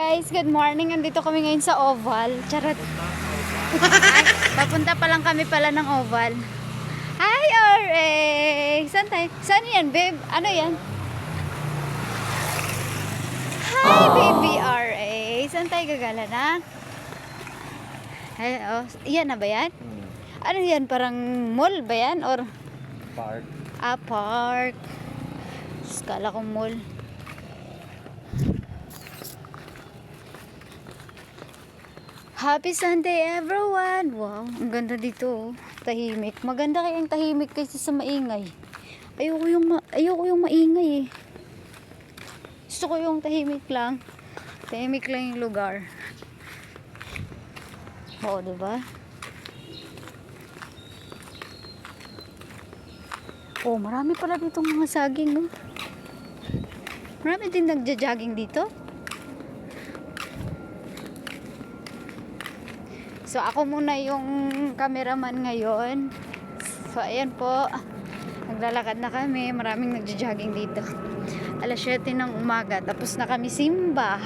Guys, good morning. Andito kami ngayon sa Oval. Charot. Ay, papunta pa lang kami pala ng Oval. Hi, RA! Saan tayo? Saan yan, babe? Ano yan? Hi, baby RA! Saan tayo gagala na? Ay, oh, yan na ba yan? Ano yan? Parang mall ba yan? Or Park. ah, park. Kala ko mall. Happy Sunday everyone! Wow, ang ganda dito. Tahimik. Maganda kayang tahimik kaysa sa maingay. Ayoko yung maingay eh. Gusto ko yung tahimik lang. Tahimik lang yung lugar. Oo, diba? Oh, marami pala ditong mga saging, oh. Marami din nagja-jogging dito. So, ako muna yung cameraman ngayon. So, ayan po. Naglalakad na kami. Maraming nagja-jogging dito. Alas 7 ng umaga. Tapos na kami simba.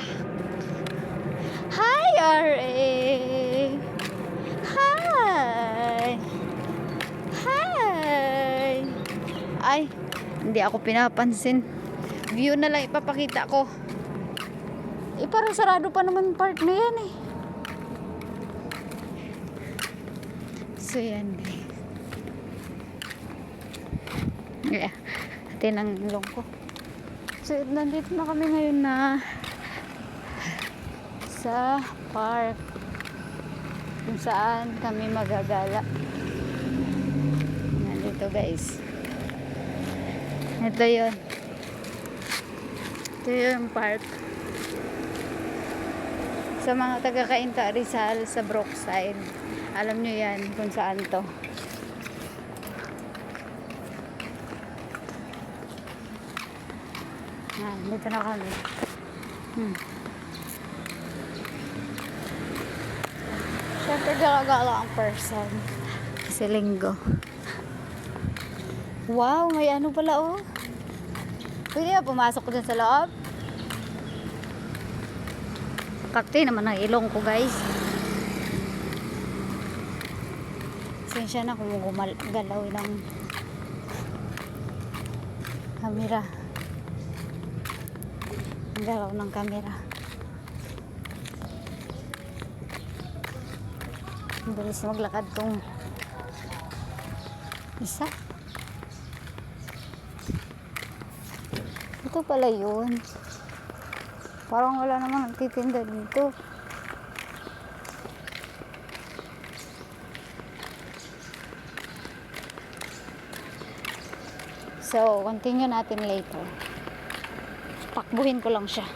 Hi, RA! Hi! Hi! Ay, hindi ako pinapansin. View na lang ipapakita ko. Eh, parang sarado pa naman park na yan eh. So, yan guys. Yeah. Atin ang ilong ko. So, nandito na kami ngayon na sa park kung saan kami magagala. Nandito guys. Ito yun. Ito yung park. Sa mga taga-Cainta Rizal sa Brookside. Alam nyo yan kung saan to. Dito na kami. Siyempre gala-gala ang person. Kasi linggo. Wow, may ano pala oh. Pwede na pumasok ko dyan sa loob. Kakti naman ang ilong ko guys. Sensya na kung gumalaw ng camera. Galaw ng camera. Ang bilis maglakad tong isa. Ito pala yun. Parang wala namang nagtitinda dito. So, continue natin later. Takbuhin ko lang siya.